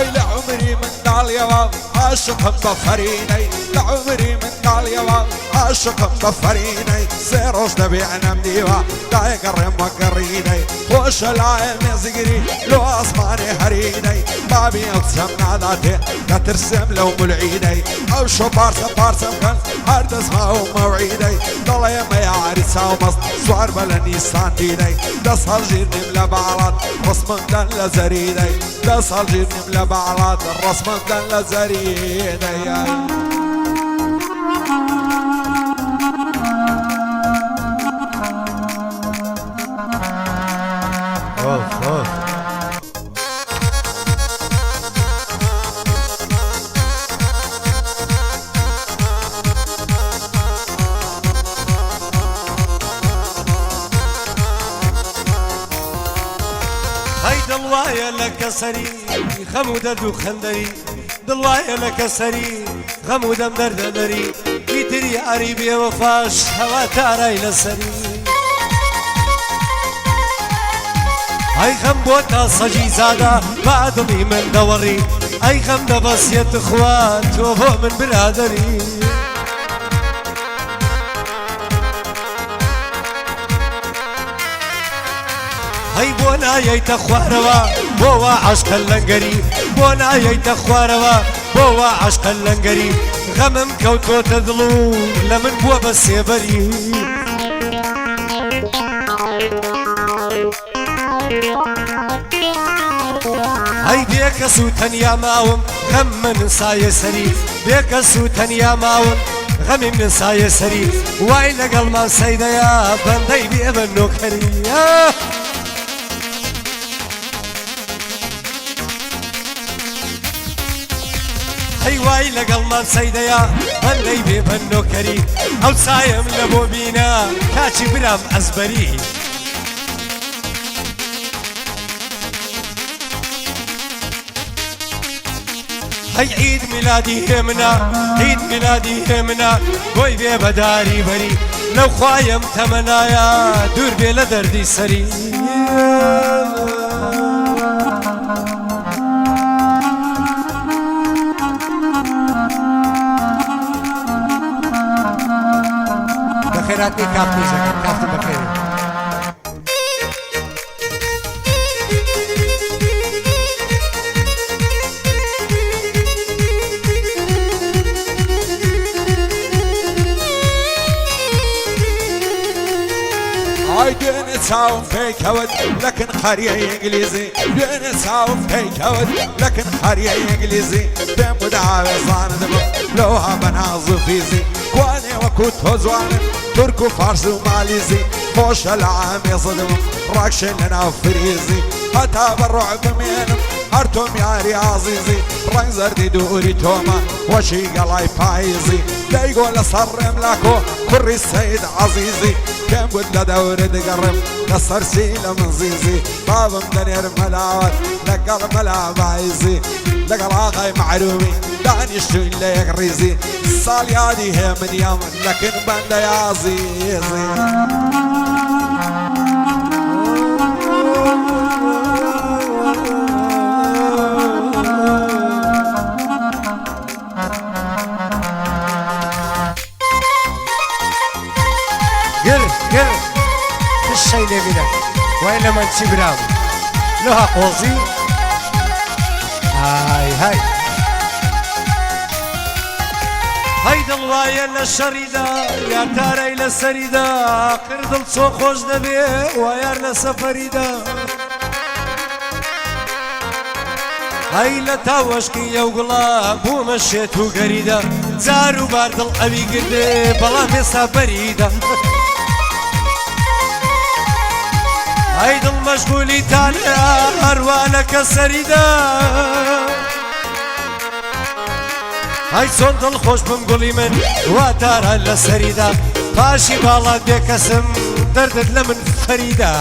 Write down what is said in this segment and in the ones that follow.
هاي لعمري من قال يا باب عاشق بفريني لعمري من قال يا باب عاشق بفريني سيروش نبيعنا مديوة لا يقرم وقريني خوش العين يزقري لو أصماني هريني بابي أقسم ناداتي لا ترسم لو ملعيني أو شو بارسة مكان هرد اسمه موعيني ضل يما يا عريسة ومصد سوار بلا نيسان ديني دس هالجير نملا بعرات رسم دن لزريني دس هالجير نملا بعرات الرسم دن لزريني دڵوایە لە کەسەری خەم و دەرد و خەندەری دڵوایە لە کەسەری غەم و دەم دەردەدەری ئیتری ئاری بێوەفاش هەوا تارای لەسەری ئەی خەم بۆ تا سەجی زادا بەعدڵی من دەوەڕی ئەی خەم دەبەسیێت خوا تۆ بۆ من برادەری هەی بۆ نایەیتە خوارەوە بۆ وا عەشقە لەنگەری بۆ نایەیتە خوارەوە بۆ وا عەشقە لەنگەری غەمم کەوتۆتە دڵ و لە من بووە بە سێبەری هەی بێکەس و تەنیا ماوم غەم من سایە سەری بێکەس و تەنیا ماوم غەمی من سایە سەری وای لەگەڵمان سەیدەیە بەندەی بێ بە نۆکەری هەی وای لەگەڵمان سەیدەیە بەندەی بێ بە نۆکەری ئەو سایم لە بۆ بینە کاچی برام ئەزبەری هەی عید میلادی هێمنە عید میلادی هێمنە بۆی بێ بەداری بەری لەو خوایم تەمەنایە دوور بێ لە دەردی سەری بەخێراتنی کافتوزەکە کافتم بەخێری هاي دين تساوم فيك هود لكن قرية انجليزي دين تساوم فيك هود لكن قرية انجليزي بين مدعاوي صاندم لو هبنا زفيزي كواني وكوت هزوان تركو فارس وماليزي خوش العام يصدم راكشن لنا فريزي هتا بالرعب مينم هرتم ياري عزيزي رنگ زردي دوري توما وشي قلاي فايزي لا يقول صر ملاكو كري السيد عزيزي كم قد دور تقرب كسر سيلة من زيزي طاب مدنير ملاوات لقل ملا بايزي لقل آغاي معلومي داني شتوين ليك ريزي الصال يادي هي من يمن لكن بند يا عزيزي قل الشي اللي بنا وإلا ما نسي برام لها قوزي هاي دڵوایە لە شەریدا یار تارەی لە سەریدا کردڵ چۆ خۆش دەبێ وایار لە سەفەریدا هەی لە تاوەشکی ئەو گوڵا بوومە شێت و گەریدا جار و باردڵ ئەوی گردێ بەڵام ێستا بەریدا هەی دڵ مەشغولی تانە هەروانەکە سەریدا هەی چۆن دڵ خۆش بم گوڵی من وا تارە لە سەریدا پاشی باڵات بێ کەسم دەردت لە من فەریدا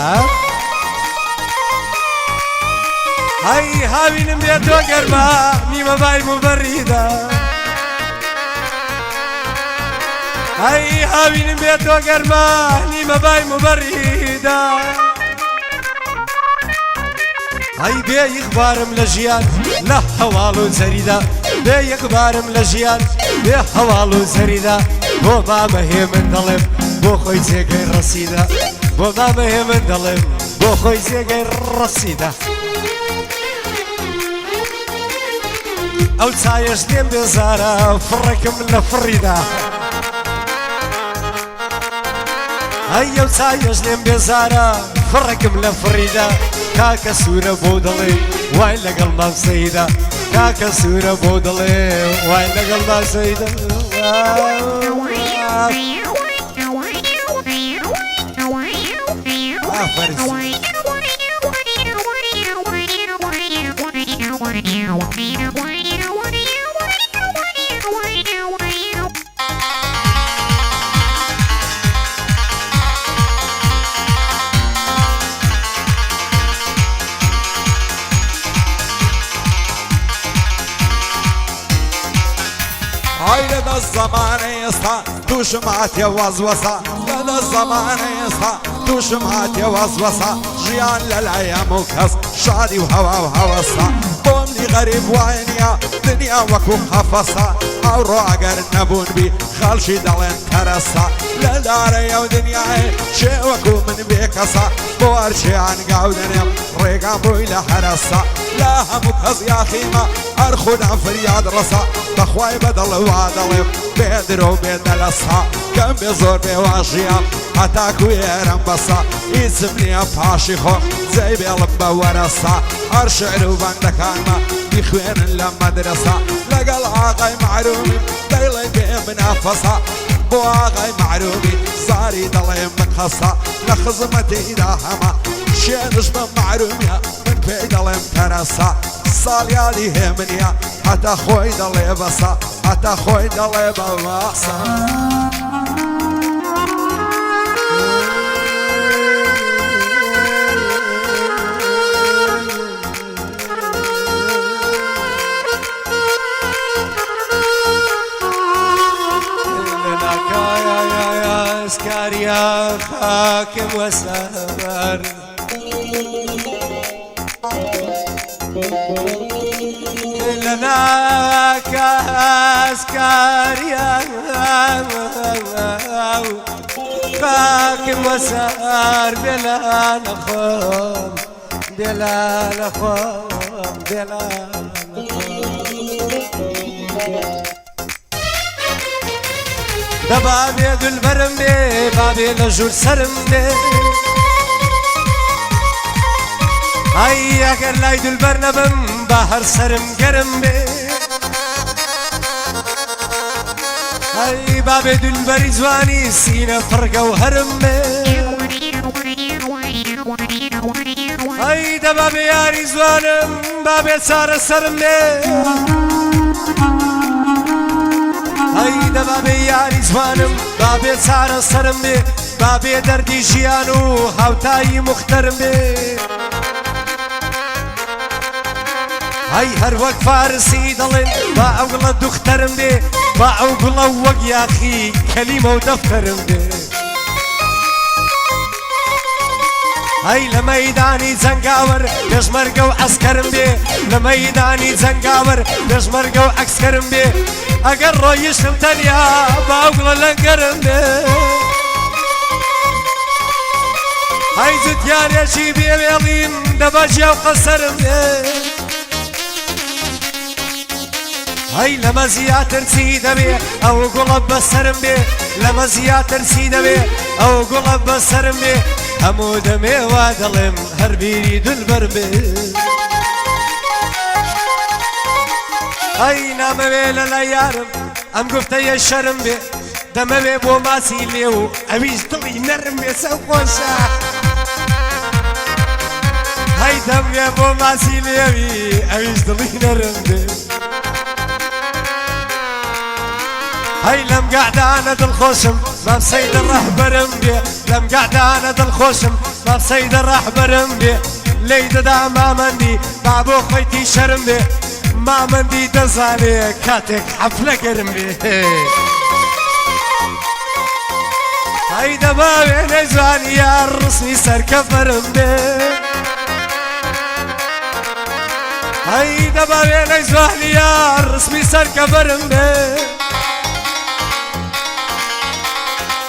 هەی هاوینم بێتۆ گەرما نیمە بایم و بەڕیدا هەی هاوینم بێتۆ گەرما نیمە بایم و بەڕیدا هەی بێ یەکبارم لە ژیان لە هەواڵ و زەریدا بێ یەکبارم لە ژیان بێ هەواڵ و زەریدا بۆ مامەهێ من دەڵێم بۆ خۆی جێگەی ڕەسیدا بۆ مامەهێ من دەڵێم بۆ خۆی جێگەی ڕەسیدا ئەو چایەش دێم بێزارە فڕێکم لە فڕیدا ئەی ئەو چایەش دێم بێزارە فڕێکم لە فڕیدا کاکە سوورە بۆ دەڵێ وای لەگەڵ مامسەیدا کاکە سوورە بۆ دەڵێ وای لەگەڵ مامسەیدا هاي لدى الزمان يسطا توشمات يا وزوسا لدى الزمان يسطا توشمات يا وزوسا جيان للأيام وكس شادي وهوا وهوسا بومني غريب وعينيا دنيا وكو خفصا او روغر نبون بي خالشي دلين ترسا لداري ودنيا شي وكو من بيكسا بوارشي عن قاودنيا ريقا بوي لحرسا لا همك هز يا خيمة ارخونا فرياد رسا بخواي بدل وعدلم بيدرو بيدلسا كم بزور بيواشيا هتاكو يرم بسا اسمني باشي خو زي بيلبا ورسا ارشعر وبندكانا بيخوين لمدرسة لقل عاقاي معرومي دايلي بمنافسة بو عاقاي معرومي صاري دلي متخصة لخزمتي داهما شينش من معروميا من بيد الامتنسة صاليالي همنيا حتى خوي دلي بسا حتى خوي دلي بباسا يا حاكم وسهر لنا كاسكار يا حاكم وسهر بلا نخوم بلا نخوم بلا ده بابي دلبرم بي بابي لجور سرم بي هاي اگر لاي دلبر نبم بحر سرم گرم بي هاي بابي دلبري زواني سينة فرقة وهرم بي هاي ده بابي ياري زوانم بابي سارة سرم بي هاي ده بابي ياري زوانم بابي سارة سرم بي بابي دردي جيانو هاوتاي مخترم بي هاي هر وقت فارسي دلين با اوغلا دخترم بي با اوغلا وق يا اخي كلمة ودفترم بي هاي لميداني زنقاور بيشمرقو عسكرم بي لميداني زنقاور بيشمرقو عسكرم بي اگر رويشتم تنيا باوغلا لنقرم بي هاي زتيان يا شيبي بيضين دبجا وقصرم بي هاي لما زياتر سيدا بي او قلب بسرم بي لما زياتر سيدا بي او قلب بسرم بي همو دمي وادلم هربيري دلبر بي هاي نام بيلا لا يارم ام قفتا يا شرم بي دم بي بو ماسي ليو اويش دلي نرم بي سوقوشا هاي دم بي بو ماسي ليو اويش دلي نرم بي هاي لم قاعد انا دل خوشم ما بصيد الراح برمبي لم قاعد انا دل خوشم ما بصيد الراح برمبي ليد دا ما مندي بابو خويتي شرمبي ما مندي دزالي كاتك حفلة قرمبي هاي دبابي نزواني يا الرسمي سركب برمبي هەی دەبا وێنەی جوانیان ڕسمی سەرکەبەرم بێ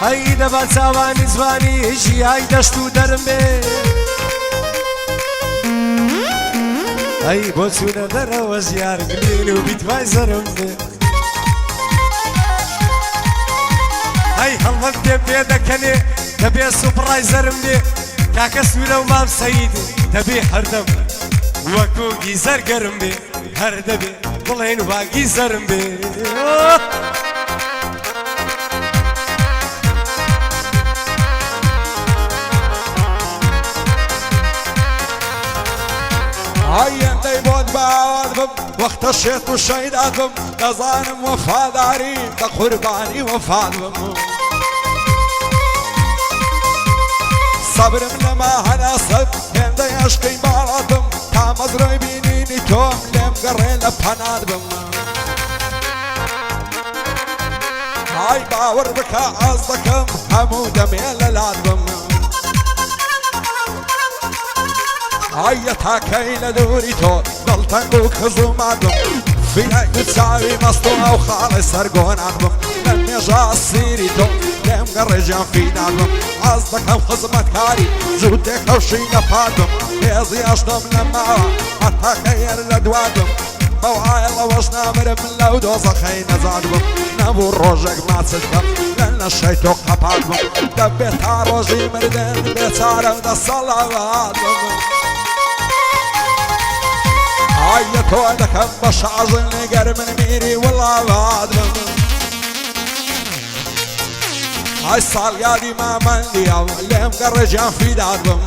هەی دەبا چاوانی جوانی ژیای دەشت و دەرم بێ هەی بۆ چوونە دەرەوە ژیار گلین و بیتوای زەرم بێ هەی هەڵمەت پێ دەکەنێ دەبێ سوپڕای زەرم بێ کاکە سوورە و مام سەید دەبێ هەردەم وەکو گیزەر گەرم بێ هەر دەبێ بڵێن واگی زەرم بێ هەیەندەی بۆت باوات بم وەختە شێت و شەیدات بم دەزانم وەفاداری بە قوربانی وەفات بم سەبرم لەما هەناسەت هێندەی عەشقی باڵاتم تا مەزرۆی بینینی تۆم لێم گەڕێ لە پەنات بم های باوەڕ بکە ئاز دەکەم هەموو دەمێ لە لات بم هەیە تاکەی لە دووری تۆ دڵتەنگ و کەزوومات بم فینای گوچاوی مەست و ئەو خاڵی سەرگۆنات بم لە مێژە سیری تۆ لێم گەڕێژیان فینات بم ئاز دەکەم خزمەتکاری زوو تێکەوشی لەپات بم هێزی ئەشتم لە ماوە هەتاکە هێر لە دوات بم بەو ئایڵەوەش نامرم لەو دۆزەخەی نەزاد بم نەبوو ڕۆژێک ماچت بم لە نەشەی تۆ قەپات بم دەبێت تا ڕۆژی مردن بێچارە و دەسەڵاوات بم هەیە تۆ دەکەم بە شازن لەگەر من میری وڵاوات بم های ساڵیادی مامەندیە لێم گەڕێژیان فیدات بم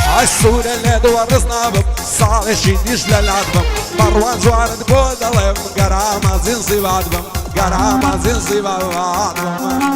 های سوورە لێ دووە ڕز نابم ساڵێکی نیش لە لات بم بەڕوان جوانت بۆ دەڵێم گەرامە زین زیوات بم گەرامە زین زیوات بم